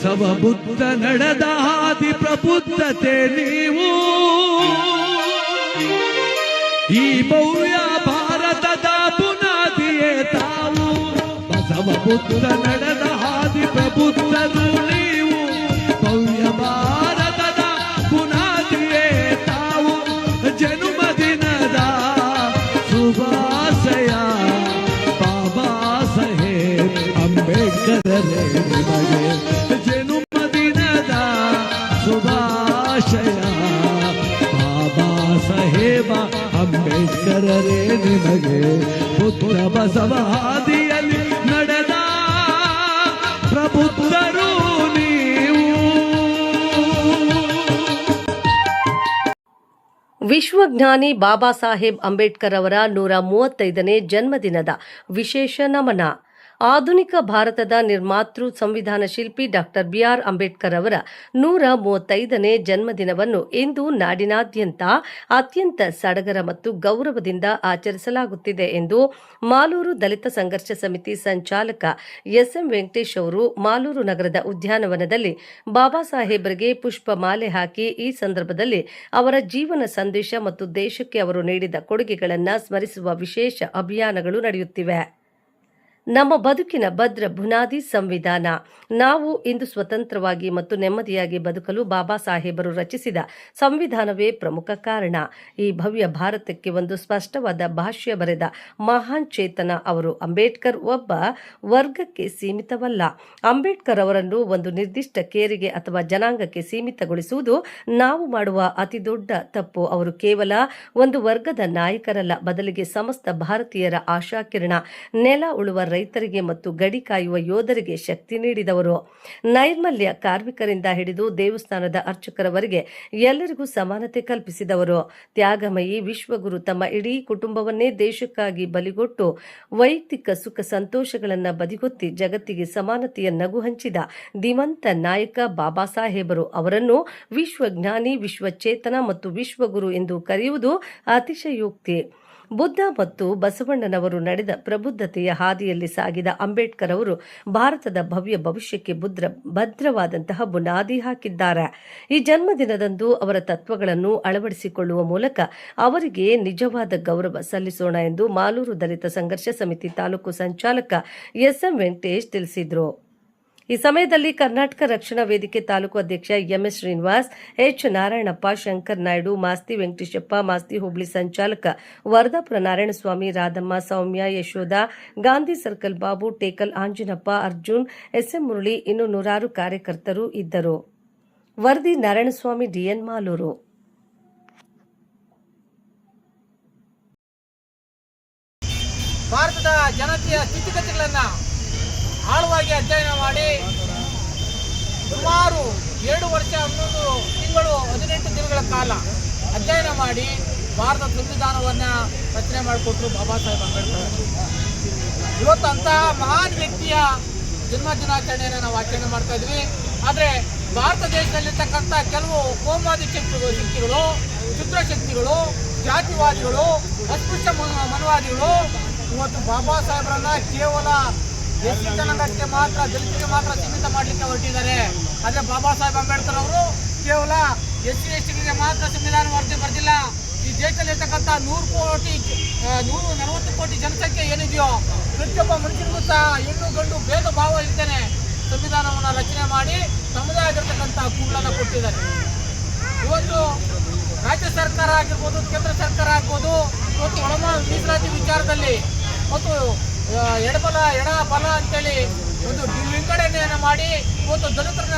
ಬಸವ ಬುದ್ಧ ನಡೆದ ಹಾದಿ ಪ್ರಬುದ್ಧತೆ ನೀವು. ಈ ಭವ್ಯ ಭಾರತದ ಬುನಾದಿಯೇ ತಾವು. ಬಸವ ಬುದ್ಧ ನಡೆದ ಹಾದಿ ಪ್ರಬುದ್ಧರು ನೀವು. ಭವ್ಯ ಭಾರತದ ಬುನಾದಿಯೇ ತಾವು. ಜನ್ಮದಿನದ ಶುಭಾಶಯ ಬಾಬಾ ಸಾಹೇಬ್ ಅಂಬೇಡ್ಕರರೇ ನಿಮಗೆ. ಜನ್ಮದಿನದ ಶುಭಾಶಯ ಬಾಬಾ ಸಾಹೇಬ ಅಂಬೇಡ್ಕರರೇ ನಿಮಗೆ. ಬುದ್ಧ ಬಸವ ಹಾದಿಯಲ್ಲಿ ನಡೆದ ಪ್ರಬುದ್ಧರು ನೀವು. ವಿಶ್ವಜ್ಞಾನಿ ಬಾಬಾ ಸಾಹೇಬ್ ಅಂಬೇಡ್ಕರ್ ಅವರ 135ನೇ ಜನ್ಮದಿನದ ವಿಶೇಷ ನಮನ. ಆಧುನಿಕ ಭಾರತದ ನಿರ್ಮಾತೃ ಸಂವಿಧಾನ ಶಿಲ್ಪಿ ಡಾಕ್ಟರ್ ಬಿ.ಆರ್. ಅಂಬೇಡ್ಕರ್ ಅವರ 135ನೇ ಜನ್ಮದಿನವನ್ನು ಇಂದು ನಾಡಿನಾದ್ಯಂತ ಅತ್ಯಂತ ಸಡಗರ ಮತ್ತು ಗೌರವದಿಂದ ಆಚರಿಸಲಾಗುತ್ತಿದೆ ಎಂದು ಮಾಲೂರು ದಲಿತ ಸಂಘರ್ಷ ಸಮಿತಿ ಸಂಚಾಲಕ ಎಸ್.ಎಂ. ವೆಂಕಟೇಶ್ ಅವರು ಮಾಲೂರು ನಗರದ ಉದ್ಯಾನವನದಲ್ಲಿ ಬಾಬಾ ಸಾಹೇಬರಿಗೆ ಪುಷ್ಪ ಮಾಲೆ ಹಾಕಿ ಈ ಸಂದರ್ಭದಲ್ಲಿ ಅವರ ಜೀವನ ಸಂದೇಶ ಮತ್ತು ದೇಶಕ್ಕೆ ಅವರು ನೀಡಿದ ಕೊಡುಗೆಗಳನ್ನು ಸ್ಮರಿಸುವ ವಿಶೇಷ ಅಭಿಯಾನಗಳು ನಡೆಯುತ್ತಿವೆ. ನಮ್ಮ ಬದುಕಿನ ಭದ್ರ ಬುನಾದಿ ಸಂವಿಧಾನ. ನಾವು ಇಂದು ಸ್ವತಂತ್ರವಾಗಿ ಮತ್ತು ನೆಮ್ಮದಿಯಾಗಿ ಬದುಕಲು ಬಾಬಾ ಸಾಹೇಬರು ರಚಿಸಿದ ಸಂವಿಧಾನವೇ ಪ್ರಮುಖ ಕಾರಣ. ಈ ಭವ್ಯ ಭಾರತಕ್ಕೆ ಒಂದು ಸ್ಪಷ್ಟವಾದ ಭಾಷ್ಯ ಬರೆದ ಮಹಾನ್ ಚೇತನ ಅವರು. ಅಂಬೇಡ್ಕರ್ ಒಬ್ಬ ವರ್ಗಕ್ಕೆ ಸೀಮಿತವಲ್ಲ. ಅಂಬೇಡ್ಕರ್ ಅವರನ್ನು ಒಂದು ನಿರ್ದಿಷ್ಟ ಕೇರಿಗೆ ಅಥವಾ ಜನಾಂಗಕ್ಕೆ ಸೀಮಿತಗೊಳಿಸುವುದು ನಾವು ಮಾಡುವ ಅತಿದೊಡ್ಡ ತಪ್ಪು. ಅವರು ಕೇವಲ ಒಂದು ವರ್ಗದ ನಾಯಕರಲ್ಲ, ಬದಲಿಗೆ ಸಮಸ್ತ ಭಾರತೀಯರ ಆಶಾಕಿರಣ. ನೆಲ ಉಳುವ ರೈತರಿಗೆ ಮತ್ತು ಗಡಿ ಕಾಯುವ ಯೋಧರಿಗೆ ಶಕ್ತಿ ನೀಡಿದವರು. ನೈರ್ಮಲ್ಯ ಕಾರ್ಮಿಕರಿಂದ ಹಿಡಿದು ದೇವಸ್ಥಾನದ ಅರ್ಚಕರವರೆಗೆ ಎಲ್ಲರಿಗೂ ಸಮಾನತೆ ಕಲ್ಪಿಸಿದವರು. ತ್ಯಾಗಮಯಿ ವಿಶ್ವಗುರು ತಮ್ಮ ಇಡೀ ಕುಟುಂಬವನ್ನೇ ದೇಶಕ್ಕಾಗಿ ಬಲಿಗೊಟ್ಟು ವೈಯಕ್ತಿಕ ಸುಖ ಸಂತೋಷಗಳನ್ನು ಬದಿಗೊತ್ತಿ ಜಗತ್ತಿಗೆ ಸಮಾನತೆಯ ನಗು ಹಂಚಿದ ಧೀಮಂತ ನಾಯಕ ಬಾಬಾ ಸಾಹೇಬರು. ಅವರನ್ನು ವಿಶ್ವಜ್ಞಾನಿ, ವಿಶ್ವಚೇತನ ಮತ್ತು ವಿಶ್ವಗುರು ಎಂದು ಕರೆಯುವುದು ಅತಿಶಯೋಕ್ತಿ. ಬುದ್ಧ ಮತ್ತು ಬಸವಣ್ಣನವರು ನಡೆದ ಪ್ರಬುದ್ಧತೆಯ ಹಾದಿಯಲ್ಲಿ ಸಾಗಿದ ಅಂಬೇಡ್ಕರ್ ಅವರು ಭಾರತದ ಭವ್ಯ ಭವಿಷ್ಯಕ್ಕೆ ಭದ್ರವಾದಂತಹ ಬುನಾದಿ ಹಾಕಿದ್ದಾರೆ. ಈ ಜನ್ಮದಿನದಂದು ಅವರ ತತ್ವಗಳನ್ನು ಅಳವಡಿಸಿಕೊಳ್ಳುವ ಮೂಲಕ ಅವರಿಗೆ ನಿಜವಾದ ಗೌರವ ಸಲ್ಲಿಸೋಣ ಎಂದು ಮಾಲೂರು ದಲಿತ ಸಂಘರ್ಷ ಸಮಿತಿ ತಾಲೂಕು ಸಂಚಾಲಕ ಎಸ್.ಎಂ. ವೆಂಕಟೇಶ್ ತಿಳಿಸಿದರು. ಈ ಸಮಯದಲ್ಲಿ ಕರ್ನಾಟಕ ರಕ್ಷಣಾ ವೇದಿಕೆ ತಾಲೂಕು ಅಧ್ಯಕ್ಷ ಎಂಎಸ್ ಶ್ರೀನಿವಾಸ್, ಎಚ್ ನಾರಾಯಣಪ್ಪ, ಶಂಕರ್ ನಾಯ್ಡು, ಮಾಸ್ತಿ ವೆಂಕಟೇಶಪ್ಪ, ಮಾಸ್ತಿ ಹೋಬಳಿ ಸಂಚಾಲಕ ವರದಾಪುರ ನಾರಾಯಣಸ್ವಾಮಿ, ರಾಧಮ್ಮ, ಸೌಮ್ಯ, ಯಶೋಧ, ಗಾಂಧಿ ಸರ್ಕಲ್ ಬಾಬು, ಟೇಕಲ್ ಆಂಜನಪ್ಪ, ಅರ್ಜುನ್, ಎಸ್ಎಂ ಮುರಳಿ, ಇನ್ನು ನೂರಾರು ಕಾರ್ಯಕರ್ತರು ಇದ್ದರು. ವರದಿ ನಾರಾಯಣಸ್ವಾಮಿ, ಡಿಎನ್, ಮಾಲೂರು. ಭಾರತದ ಜನತೆಯ ಸ್ಥಿತಿಗತಿಗಳನ್ನು ಆಳವಾಗಿ ಅಧ್ಯಯನ ಮಾಡಿ ಸುಮಾರು 2 ವರ್ಷ 11 ತಿಂಗಳು 18 ದಿನಗಳ ಕಾಲ ಅಧ್ಯಯನ ಮಾಡಿ ಭಾರತ ಸಂವಿಧಾನವನ್ನು ರಚನೆ ಮಾಡಿಕೊಟ್ರು ಬಾಬಾ ಸಾಹೇಬ್ ಅಂಬೇಡ್ಕರ್. ಇವತ್ತು ಅಂತಹ ಮಹಾನ್ ವ್ಯಕ್ತಿಯ ಜನ್ಮ ದಿನಾಚರಣೆಯನ್ನು ನಾವು ಆಚರಣೆ ಮಾಡ್ತಾ ಇದ್ವಿ. ಆದರೆ ಭಾರತ ದೇಶದಲ್ಲಿರ್ತಕ್ಕಂಥ ಕೆಲವು ಕೋಮುವಾದಿ ಶಕ್ತಿಗಳು, ಕ್ಷುದ್ರಶಕ್ತಿಗಳು, ಜಾತಿವಾದಿಗಳು, ಅಸ್ಪೃಶ್ಯ ಮನವಾದಿಗಳು ಇವತ್ತು ಬಾಬಾ ಸಾಹೇಬರನ್ನ ಕೇವಲ ಎಸ್ ಸಿ ಜನಾಂಗಕ್ಕೆ ಮಾತ್ರ, ದಲಿತರಿಗೆ ಮಾತ್ರ ಸೀಮಿತ ಮಾಡಲಿಕ್ಕೆ ಹೊರಟಿದ್ದಾರೆ. ಆದರೆ ಬಾಬಾ ಸಾಹೇಬ್ ಅಂಬೇಡ್ಕರ್ ಅವರು ಕೇವಲ ಎಸ್ ಸಿ ಎಸ್ ಟಿಗೆ ಮಾತ್ರ ಸಂವಿಧಾನ ಬರೆದಿಲ್ಲ. ಈ ದೇಶದಲ್ಲಿರ್ತಕ್ಕಂಥ 140 ಕೋಟಿ ಜನಸಂಖ್ಯೆ ಏನಿದೆಯೋ ಪ್ರತಿಯೊಬ್ಬ ಮನುಷ್ಯನಿಗೂ ಸಹ ಹೆಣ್ಣು ಗಂಡು ಭೇದ ಭಾವ ಇರ್ತೇನೆ ಸಂವಿಧಾನವನ್ನು ರಚನೆ ಮಾಡಿ ತಮ್ಮದೇ ಆಗಿರ್ತಕ್ಕಂಥ ಹಕ್ಕುಗಳನ್ನು ಕೊಟ್ಟಿದ್ದಾರೆ. ಇವತ್ತು ರಾಜ್ಯ ಸರ್ಕಾರ ಆಗಿರ್ಬೋದು, ಕೇಂದ್ರ ಸರ್ಕಾರ ಆಗ್ಬೋದು, ಇವತ್ತು ಒಳಮಾಡು ಮೀಸಲಾತಿ ವಿಚಾರದಲ್ಲಿ ಮತ್ತು ಎಡ ಬಲ ಅಂತೇಳಿ ಒಂದು ವಿಂಗಡಣೆಯನ್ನು ಮಾಡಿ ಇವತ್ತು ದಲಿತರನ್ನ